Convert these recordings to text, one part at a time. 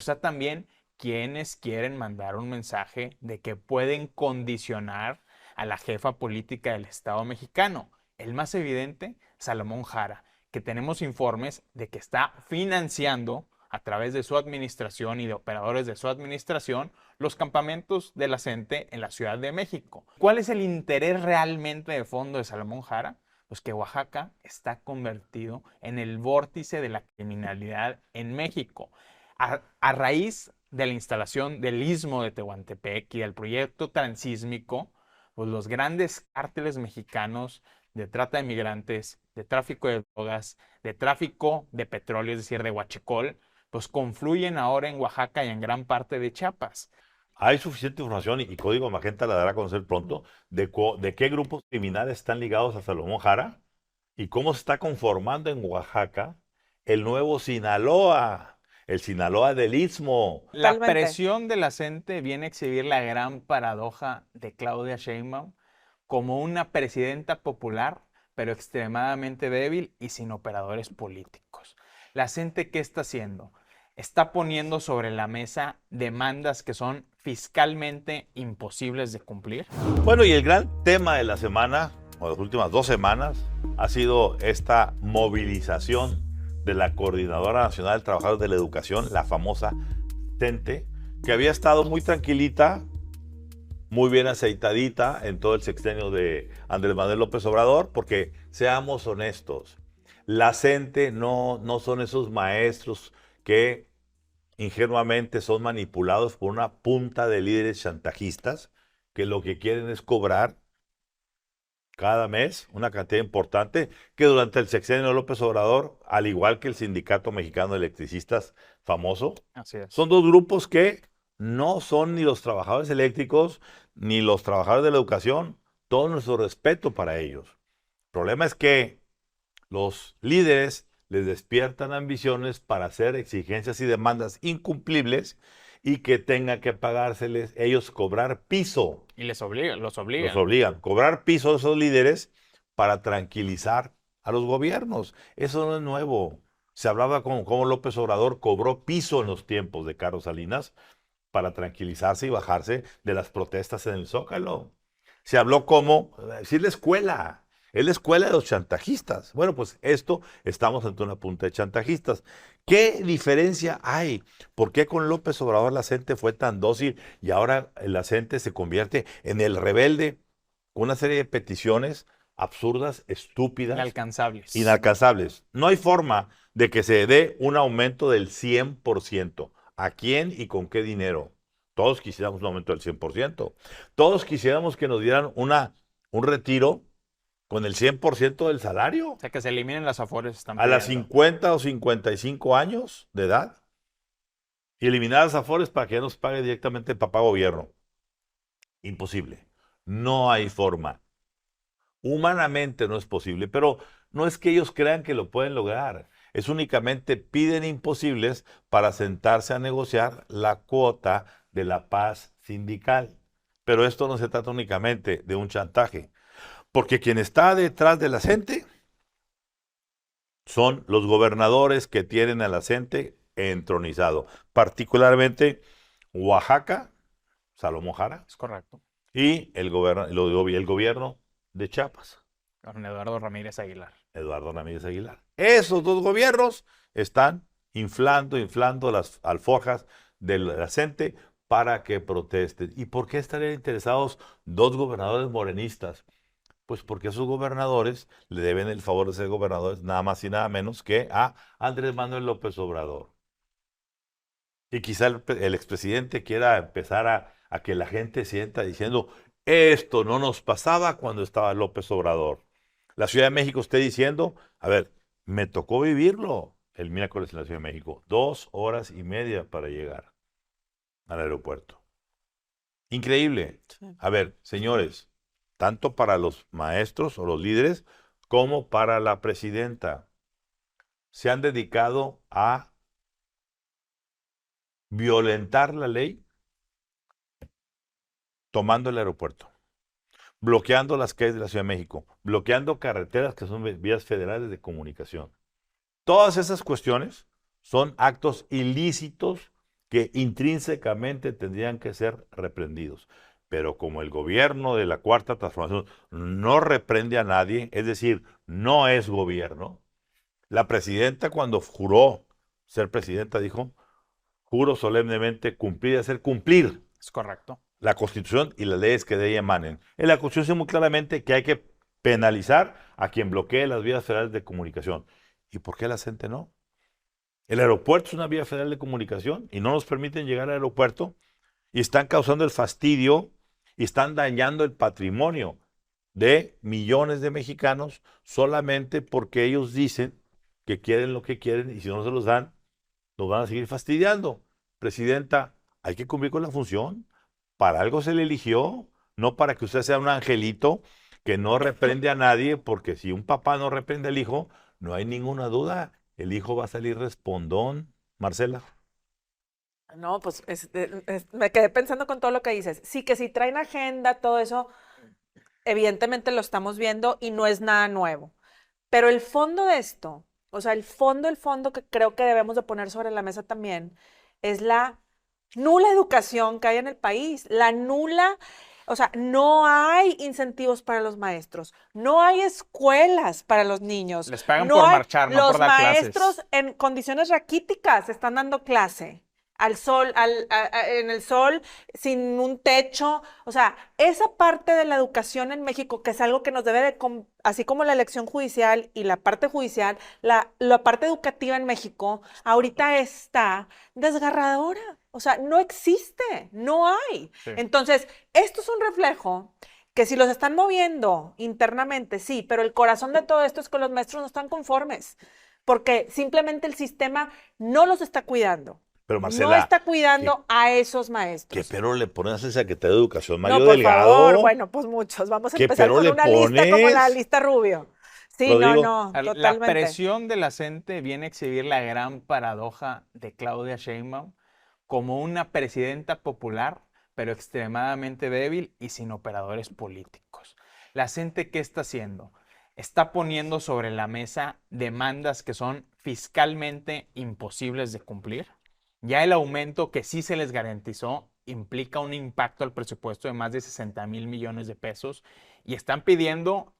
sea, también quienes quieren mandar un mensaje de que pueden condicionar a la jefa política del Estado mexicano. El más evidente, Salomón Jara, que tenemos informes de que está financiando a través de su administración y de operadores de su administración los campamentos de la gente en la Ciudad de México. ¿Cuál es el interés realmente de fondo de Salomón Jara? Pues que Oaxaca está convertido en el vórtice de la criminalidad en México. A raíz de la instalación del istmo de Tehuantepec y del proyecto transísmico, pues los grandes cárteles mexicanos de trata de migrantes, de tráfico de drogas, de tráfico de petróleo, es decir, de huachicol, pues confluyen ahora en Oaxaca y en gran parte de Chiapas. Hay suficiente información y Código Magenta la dará a conocer pronto de qué grupos criminales están ligados a Salomón Jara y cómo se está conformando en Oaxaca el nuevo Sinaloa, el Sinaloa del Istmo. La Totalmente. presión de la gente viene a exhibir la gran paradoja de Claudia Sheinbaum como una presidenta popular, pero extremadamente débil y sin operadores políticos. La gente, ¿qué está haciendo? Está poniendo sobre la mesa demandas que son fiscalmente imposibles de cumplir. Bueno, y el gran tema de la semana, o las últimas 2 semanas, ha sido esta movilización de la Coordinadora Nacional de Trabajadores de la Educación, la famosa CENTE, que había estado muy tranquilita, muy bien aceitadita en todo el sexenio de Andrés Manuel López Obrador, porque seamos honestos, la CENTE no son esos maestros que ingenuamente son manipulados por una punta de líderes chantajistas que lo que quieren es cobrar cada mes una cantidad importante que durante el sexenio de López Obrador, al igual que el Sindicato Mexicano de Electricistas famoso, Así es. son dos grupos que no son ni los trabajadores eléctricos ni los trabajadores de la educación. Todo nuestro respeto para ellos. El problema es que los líderes les despiertan ambiciones para hacer exigencias y demandas incumplibles y que tengan que pagárseles ellos cobrar piso. Y les obligan, los Los obligan. obligan. Cobrar piso a esos líderes para tranquilizar a los gobiernos. Eso no es nuevo. Se hablaba con cómo López Obrador cobró piso en los tiempos de Carlos Salinas para tranquilizarse y bajarse de las protestas en el Zócalo. Se habló como, decir es la escuela de los chantajistas. Bueno, pues esto estamos ante una punta de chantajistas. ¿Qué diferencia hay? ¿Por qué con López Obrador la gente fue tan dócil y ahora la gente se convierte en el rebelde con una serie de peticiones absurdas, estúpidas, Inalcanzables. inalcanzables? No hay forma de que se dé un aumento del 100%. ¿A quién y con qué dinero? Todos quisiéramos un aumento del 100%. Todos quisiéramos que nos dieran un retiro con el 100% del salario O sea, que se eliminen las afores, están a las pidiendo. 50 o 55 años de edad y eliminar las afores para que ya nos pague directamente el papá gobierno. Imposible. No hay forma. Humanamente no es posible, pero no es que ellos crean que lo pueden lograr. Es únicamente piden imposibles para sentarse a negociar la cuota de la paz sindical. Pero esto no se trata únicamente de un chantaje, porque quien está detrás de la gente son los gobernadores que tienen a la gente entronizado, particularmente Oaxaca, Salomón Jara, Es correcto. y el gobierno de Chiapas, Con Eduardo Ramírez Aguilar. Eduardo Ramírez Aguilar. Esos dos gobiernos están inflando las alforjas de la gente para que protesten. ¿Y por qué estarían interesados dos gobernadores morenistas? Pues porque esos gobernadores le deben el favor de ser gobernadores nada más y nada menos que a Andrés Manuel López Obrador. Y quizá el expresidente quiera empezar a que la gente sienta diciendo, esto no nos pasaba cuando estaba López Obrador. La Ciudad de México esté diciendo, a ver, me tocó vivirlo el miércoles en la Ciudad de México, 2 horas y media para llegar al aeropuerto. Increíble. Sí. A ver, señores, tanto para los maestros o los líderes como para la presidenta, se han dedicado a violentar la ley tomando el aeropuerto, bloqueando las calles de la Ciudad de México, bloqueando carreteras que son vías federales de comunicación. Todas esas cuestiones son actos ilícitos que intrínsecamente tendrían que ser reprendidos. Pero como el gobierno de la Cuarta Transformación no reprende a nadie, es decir, no es gobierno, la presidenta cuando juró ser presidenta dijo, juro solemnemente cumplir y hacer cumplir Es correcto. la Constitución y las leyes que de ella emanen. En la Constitución dice muy claramente que hay que penalizar a quien bloquee las vías federales de comunicación. ¿Y por qué la gente no? El aeropuerto es una vía federal de comunicación y no nos permiten llegar al aeropuerto y están causando el fastidio y están dañando el patrimonio de millones de mexicanos solamente porque ellos dicen que quieren lo que quieren y si no se los dan, nos van a seguir fastidiando. Presidenta, hay que cumplir con la función. Para algo se le eligió, no para que usted sea un angelito que no reprende a nadie, porque si un papá no reprende al hijo, no hay ninguna duda, el hijo va a salir respondón. Marcela. No, pues me quedé pensando con todo lo que dices. Sí, que si traen agenda, todo eso, evidentemente lo estamos viendo y no es nada nuevo. Pero el fondo de esto, o sea, el fondo que creo que debemos de poner sobre la mesa también, es la nula educación que hay en el país, la nula, o sea, no hay incentivos para los maestros, no hay escuelas para los niños, Les pagan no por hay, marchar, no los por dar maestros clases. en condiciones raquíticas están dando clase. Al sol, en el sol, sin un techo. O sea, esa parte de la educación en México, que es algo que nos debe de, así como la elección judicial y la parte judicial, la parte educativa en México, ahorita está desgarradora. O sea, no existe, no hay. Sí. Entonces, esto es un reflejo que si los están moviendo internamente, sí, pero el corazón de todo esto es que los maestros no están conformes, porque simplemente el sistema no los está cuidando. Pero No Marcela, está cuidando a esos ¿qué maestros. pero le pones a esa Secretaría de Educación? No, Mario por Delgado. favor, bueno, pues muchos. Vamos a ¿Qué empezar pero con le una lista como la pones? lista Rubio. Sí, Rodrigo. no, La totalmente. presión de la gente viene a exhibir la gran paradoja de Claudia Sheinbaum como una presidenta popular, pero extremadamente débil y sin operadores políticos. La gente, ¿qué está haciendo? Está poniendo sobre la mesa demandas que son fiscalmente imposibles de cumplir. Ya el aumento que sí se les garantizó implica un impacto al presupuesto de más de 60,000 millones de pesos y están pidiendo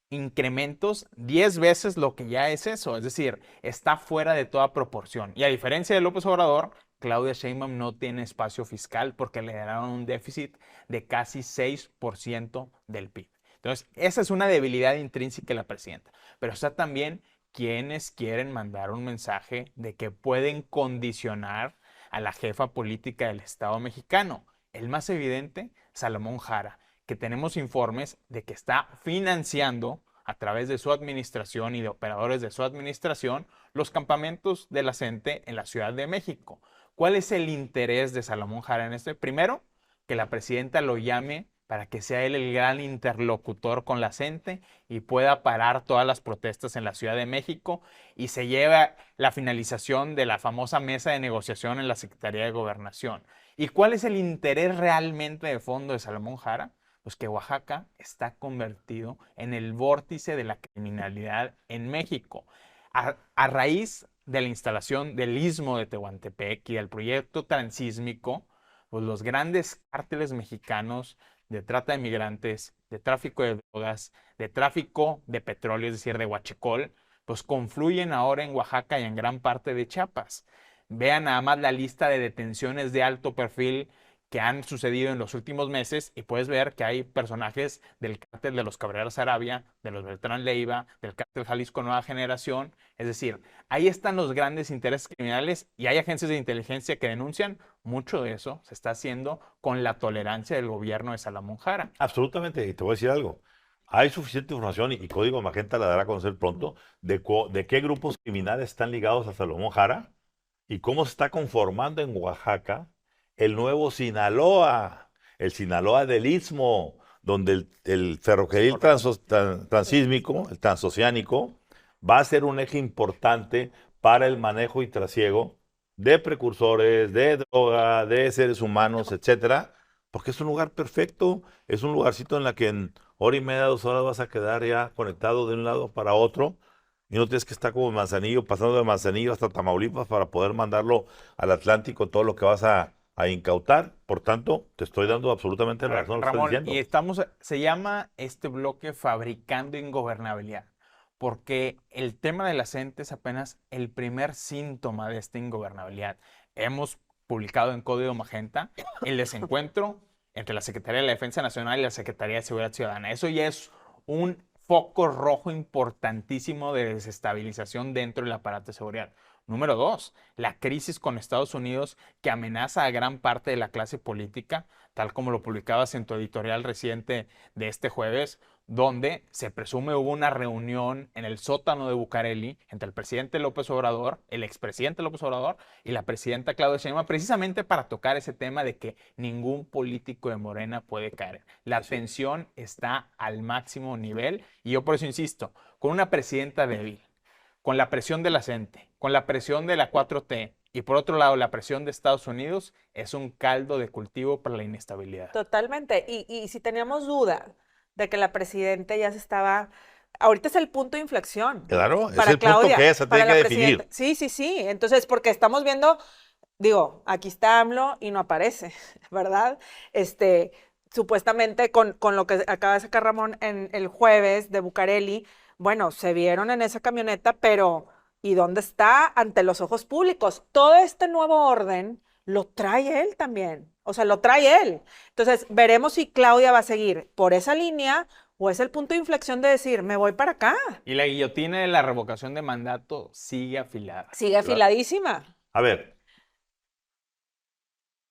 incrementos 10 veces lo que ya es eso, es decir, está fuera de toda proporción. Y a diferencia de López Obrador, Claudia Sheinbaum no tiene espacio fiscal porque le dieron un déficit de casi 6% del PIB. Entonces, esa es una debilidad intrínseca de la presidenta. Pero está también quienes quieren mandar un mensaje de que pueden condicionar a la jefa política del Estado mexicano. El más evidente, Salomón Jara, que tenemos informes de que está financiando a través de su administración y de operadores de su administración los campamentos de la CENTE en la Ciudad de México. ¿Cuál es el interés de Salomón Jara en este? Primero, que la presidenta lo llame para que sea él el gran interlocutor con la CENTE y pueda parar todas las protestas en la Ciudad de México y se lleve la finalización de la famosa mesa de negociación en la Secretaría de Gobernación. ¿Y cuál es el interés realmente de fondo de Salomón Jara? Pues que Oaxaca está convertido en el vórtice de la criminalidad en México. A raíz de la instalación del istmo de Tehuantepec y del proyecto transísmico, pues los grandes cárteles mexicanos de trata de migrantes, de tráfico de drogas, de tráfico de petróleo, es decir, de huachicol, pues confluyen ahora en Oaxaca y en gran parte de Chiapas. Vean nada más la lista de detenciones de alto perfil que han sucedido en los últimos meses y puedes ver que hay personajes del cártel de los Cabrera Sarabia, de los Beltrán Leiva, del cártel Jalisco Nueva Generación. Es decir, ahí están los grandes intereses criminales y hay agencias de inteligencia que denuncian. Mucho de eso se está haciendo con la tolerancia del gobierno de Salomón Jara. Absolutamente, y te voy a decir algo. Hay suficiente información y Código Magenta la dará a conocer pronto de qué grupos criminales están ligados a Salomón Jara y cómo se está conformando en Oaxaca el nuevo Sinaloa, el Sinaloa del Istmo, donde el ferrocarril transísmico, el transoceánico, va a ser un eje importante para el manejo y trasiego de precursores, de droga, de seres humanos, etcétera, porque es un lugar perfecto, es un lugarcito en la que en hora y media, 2 horas vas a quedar ya conectado de un lado para otro y no tienes que estar como Manzanillo, pasando de Manzanillo hasta Tamaulipas para poder mandarlo al Atlántico, todo lo que vas a incautar. Por tanto, te estoy dando absolutamente la razón lo que estás Ramón, y diciendo. se llama este bloque Fabricando Ingobernabilidad, porque el tema de la gente es apenas el primer síntoma de esta ingobernabilidad. Hemos publicado en Código Magenta el desencuentro entre la Secretaría de la Defensa Nacional y la Secretaría de Seguridad Ciudadana. Eso ya es un foco rojo importantísimo de desestabilización dentro del aparato de seguridad. Número dos, la crisis con Estados Unidos que amenaza a gran parte de la clase política, tal como lo publicabas en tu editorial reciente de este jueves, donde se presume hubo una reunión en el sótano de Bucareli entre el presidente López Obrador, el expresidente López Obrador y la presidenta Claudia Sheinbaum, precisamente para tocar ese tema de que ningún político de Morena puede caer. La tensión está al máximo nivel y yo por eso insisto, con una presidenta débil, con la presión de la gente, con la presión de la 4T y por otro lado la presión de Estados Unidos, es un caldo de cultivo para la inestabilidad. Totalmente. Y si teníamos duda de que la presidenta ya se estaba, ahorita es el punto de inflexión Claro, es para el punto Claudia, que se para tiene la que definir. presidenta. Sí, sí, sí. Entonces, porque estamos viendo, digo, aquí está AMLO y no aparece, ¿verdad? Supuestamente con lo que acaba de sacar Ramón en el jueves de Bucareli, bueno, se vieron en esa camioneta, pero ¿y dónde está ante los ojos públicos? Todo este nuevo orden lo trae él también, o sea, lo trae él. Entonces, veremos si Claudia va a seguir por esa línea o es el punto de inflexión de decir, me voy para acá. Y la guillotina de la revocación de mandato sigue afilada. Sigue afiladísima. A ver,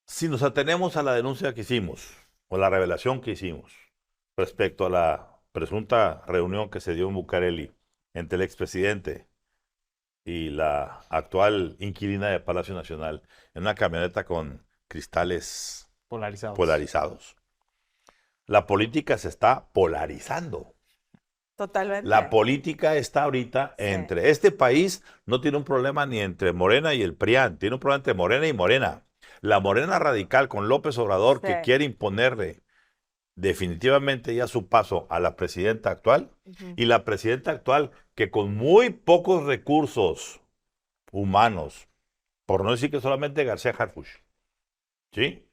si nos atenemos a la denuncia que hicimos, o la revelación que hicimos, respecto a la presunta reunión que se dio en Bucareli entre el expresidente y la actual inquilina de Palacio Nacional en una camioneta con cristales Polarizados. polarizados. La política se está polarizando. Totalmente. La política está ahorita Sí. entre este país, no tiene un problema ni entre Morena y el PRIAN, tiene un problema entre Morena y Morena. La Morena radical con López Obrador Sí. que quiere imponerle definitivamente ya su paso a la presidenta actual, Ujú. y la presidenta actual que con muy pocos recursos humanos, por no decir que solamente García Harfuch, ¿sí?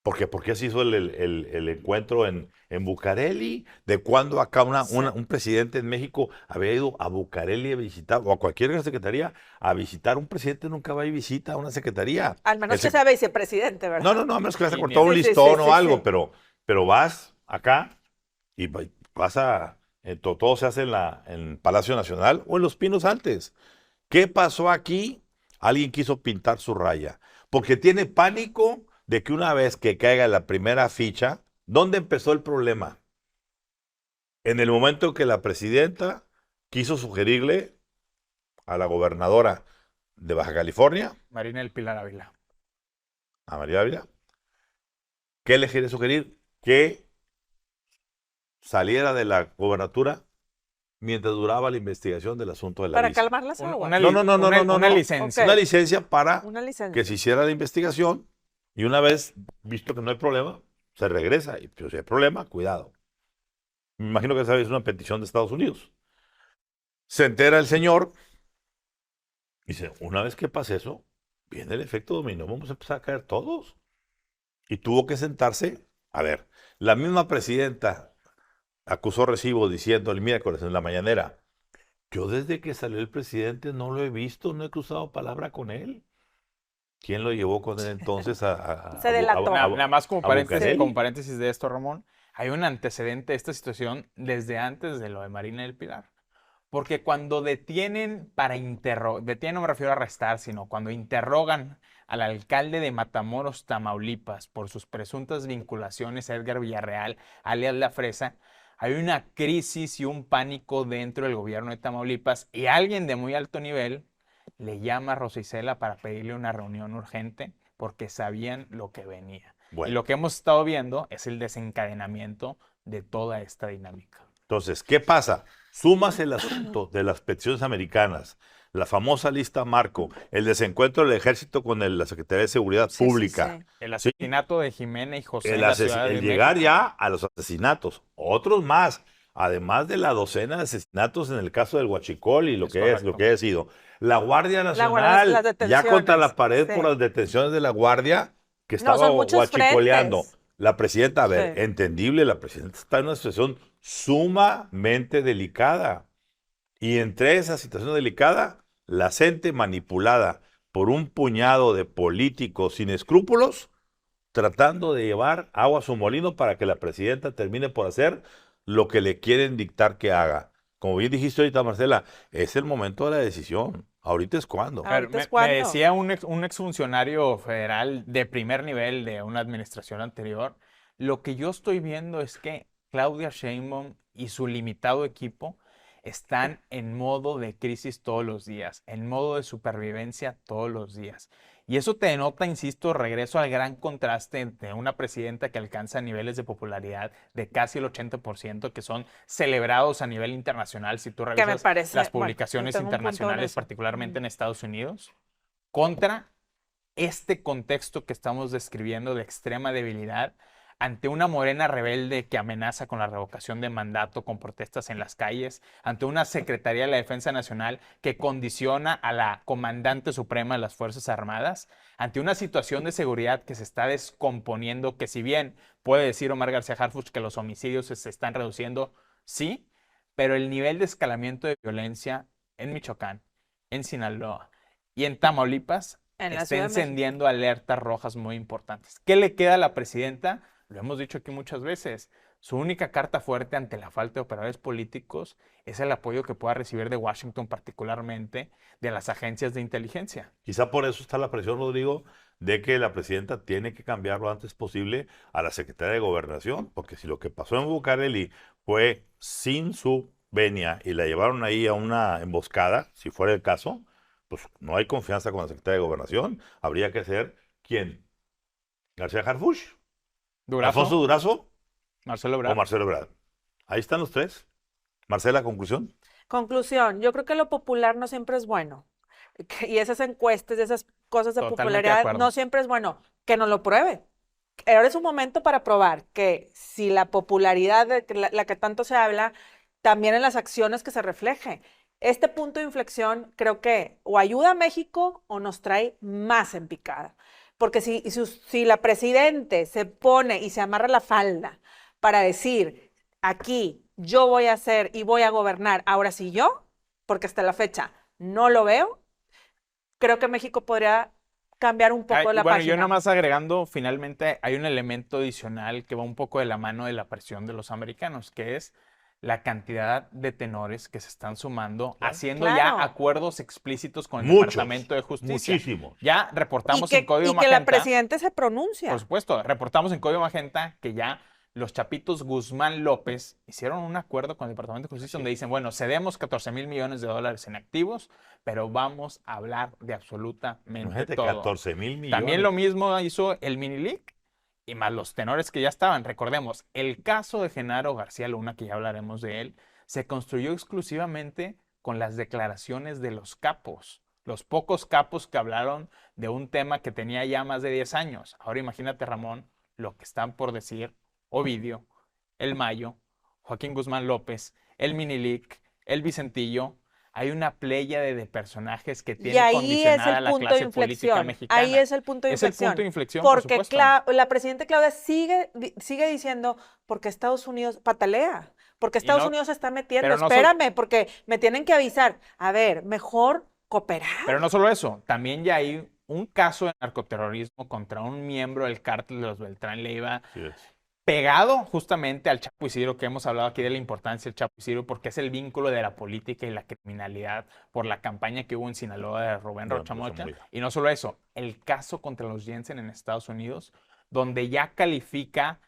¿Por qué se hizo el encuentro en Bucareli? ¿De cuándo acá Sí. un presidente en México había ido a Bucareli a visitar, o a cualquier secretaría, a visitar? Un presidente nunca va y visita a una secretaría. Al menos El que sec- sea vicepresidente, ¿verdad? No, a menos que vayas a Sí, cortar un sí, sí, listón sí, o sí, algo, sí. pero vas acá y vas todo se hace en Palacio Nacional o en Los Pinos Altos. ¿Qué pasó aquí? Alguien quiso pintar su raya, porque tiene pánico de que una vez que caiga la primera ficha, ¿dónde empezó el problema? En el momento que la presidenta quiso sugerirle a la gobernadora de Baja California, Marina del Pilar Ávila. a María Ávila, ¿qué le quiere sugerir? Que saliera de la gobernatura mientras duraba la investigación del asunto de la Para visa. calmar las aguas. Una No. licencia. Ok. Una licencia para Una licencia. que se hiciera la investigación, y una vez visto que no hay problema, se regresa. Y pues, si hay problema, cuidado. Me imagino que esa es una petición de Estados Unidos. Se entera el señor y dice, una vez que pase eso, viene el efecto dominó, vamos a empezar a caer todos. Y tuvo que sentarse. A ver, la misma presidenta acusó recibo diciendo el miércoles en la mañanera, yo desde que salió el presidente no lo he visto, no he cruzado palabra con él. ¿Quién lo llevó con él entonces Se delató. Nada más a Bucareli? como paréntesis de esto, Ramón, hay un antecedente de esta situación desde antes de lo de Marina del Pilar. Porque cuando detienen para interrogar, detienen no me refiero a arrestar, sino cuando interrogan al alcalde de Matamoros, Tamaulipas, por sus presuntas vinculaciones a Edgar Villarreal, alias La Fresa, hay una crisis y un pánico dentro del gobierno de Tamaulipas y alguien de muy alto nivel le llama a Rosa Isela para pedirle una reunión urgente porque sabían lo que venía. Y Bueno, lo que hemos estado viendo es el desencadenamiento de toda esta dinámica. entonces, ¿qué pasa? Sumas el asunto de las peticiones americanas, la famosa lista Marco, el desencuentro del ejército con la Secretaría de Seguridad Sí, sí, Pública, sí. El asesinato de Jimena y José el, en la Ciudad de el llegar México. ya a los asesinatos, otros más. además de la docena de asesinatos en el caso del Huachicol y lo Es que correcto. haya sido. La Guardia las Nacional, ya contra la detenciones. pared por Sí. las detenciones de la Guardia, que No, estaba son muchos huachicoleando. frentes. La presidenta, a ver, Sí. entendible, la presidenta está en una situación sumamente delicada. Y entre esa situación delicada, la gente manipulada por un puñado de políticos sin escrúpulos, tratando de llevar agua a su molino para que la presidenta termine por hacer lo que le quieren dictar que haga. Como bien dijiste ahorita, Marcela, es el momento de la decisión. Ahorita es cuando. A ver, Ahorita es me cuando. decía un exfuncionario federal de primer nivel de una administración anterior, lo que yo estoy viendo es que Claudia Sheinbaum y su limitado equipo están en modo de crisis todos los días, en modo de supervivencia todos los días. Y eso te denota, insisto, regreso al gran contraste de una presidenta que alcanza niveles de popularidad de casi el 80%, que son celebrados a nivel internacional. Si tú Que me revisas parece, las bueno, yo publicaciones tengo un punto en internacionales, eso. particularmente Ujú. en Estados Unidos, contra este contexto que estamos describiendo de extrema debilidad ante una Morena rebelde que amenaza con la revocación de mandato con protestas en las calles, ante una Secretaría de la Defensa Nacional que condiciona a la comandante suprema de las Fuerzas Armadas, ante una situación de seguridad que se está descomponiendo, que si bien puede decir Omar García Harfuch que los homicidios se están reduciendo, sí, pero el nivel de escalamiento de violencia en Michoacán, en Sinaloa y en Tamaulipas En la está Ciudad de México. encendiendo alertas rojas muy importantes. ¿Qué le queda a la presidenta? Lo hemos dicho aquí muchas veces. Su única carta fuerte ante la falta de operadores políticos es el apoyo que pueda recibir de Washington, particularmente de las agencias de inteligencia. Quizá por eso está la presión, Rodrigo, de que la presidenta tiene que cambiar lo antes posible a la secretaria de Gobernación, porque si lo que pasó en Bucareli fue sin su venia y la llevaron ahí a una emboscada, si fuera el caso, pues no hay confianza con la secretaria de Gobernación. Habría que ser, ¿quién? ¿García Harfuch? ¿Alfonso Durazo, Durazo Marcelo o Ebrard. Marcelo Ebrard? Ahí están los tres. Marcela, conclusión. Conclusión, yo creo que lo popular no siempre es bueno. Y esas encuestas, esas cosas de Totalmente de popularidad acuerdo. no siempre es bueno. Que no lo pruebe. Ahora es un momento para probar que si la popularidad de la que tanto se habla, también en las acciones que se refleje. Este punto de inflexión creo que o ayuda a México o nos trae más en picada. Porque si la presidente se pone y se amarra la falda para decir, aquí yo voy a hacer y voy a gobernar, ahora sí yo, porque hasta la fecha no lo veo, creo que México podría cambiar un poco la Bueno, yo nada página. más agregando, finalmente hay un elemento adicional que va un poco de la mano de la presión de los americanos, que es la cantidad de tenores que se están sumando, Claro. haciendo ya Claro. acuerdos explícitos con el Muchos, Departamento de Justicia. muchísimos. Ya Y reportamos en Código que la Magenta, presidenta se pronuncia. por supuesto, reportamos en Código Magenta que ya los chapitos Guzmán López hicieron un acuerdo con el Departamento de Justicia donde dicen, bueno, cedemos 14,000 millones de dólares en activos, pero vamos a hablar de absolutamente Imagínate, todo. 14,000 millones. También lo mismo hizo el Minilic y más los tenores que ya estaban. Recordemos, el caso de Genaro García Luna, que ya hablaremos de él, se construyó exclusivamente con las declaraciones de los capos, los pocos capos que hablaron de un tema que tenía ya más de 10 años. Ahora imagínate, Ramón, lo que están por decir Ovidio, el Mayo, Joaquín Guzmán López, el Minilic, el Vicentillo. Hay una pléyade de personajes que Y tiene ahí es condicionada el la punto de clase política inflexión. mexicana. Ahí es el punto de Es el inflexión. punto de inflexión, por Porque supuesto. la presidenta Claudia sigue diciendo, porque Estados Unidos patalea, porque Estados no- Unidos se está metiendo. pero no sol- Espérame, porque me tienen que avisar. A ver, mejor cooperar. Pero no solo eso, también ya hay un caso de narcoterrorismo contra un miembro del cártel de los Beltrán Leiva, Así es. pegado justamente al Chapo Isidro, que hemos hablado aquí de la importancia del Chapo Isidro, porque es el vínculo de la política y la criminalidad por la campaña que hubo en Sinaloa de Rubén De Rocha Moya. Moya. Y no solo eso, el caso contra los Jensen en Estados Unidos, donde ya califica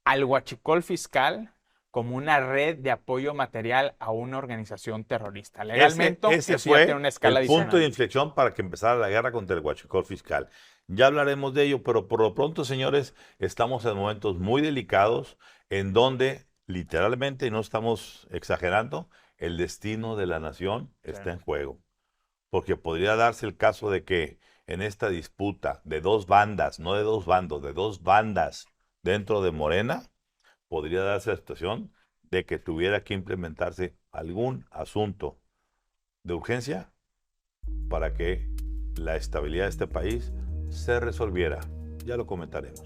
al huachicol fiscal como una red de apoyo material a una organización terrorista. Legalmente, Ese eso ya fue tiene una escala el punto de adicional. inflexión para que empezara la guerra contra el huachicol fiscal. Ya hablaremos de ello, pero por lo pronto, señores, estamos en momentos muy delicados en donde literalmente, y no estamos exagerando, el destino de la nación está en juego. Porque podría darse el caso de que en esta disputa de dos bandas, no de dos bandos, de dos bandas dentro de Morena, podría darse la situación de que tuviera que implementarse algún asunto de urgencia para que la estabilidad de este país se resolviera. Ya lo comentaremos.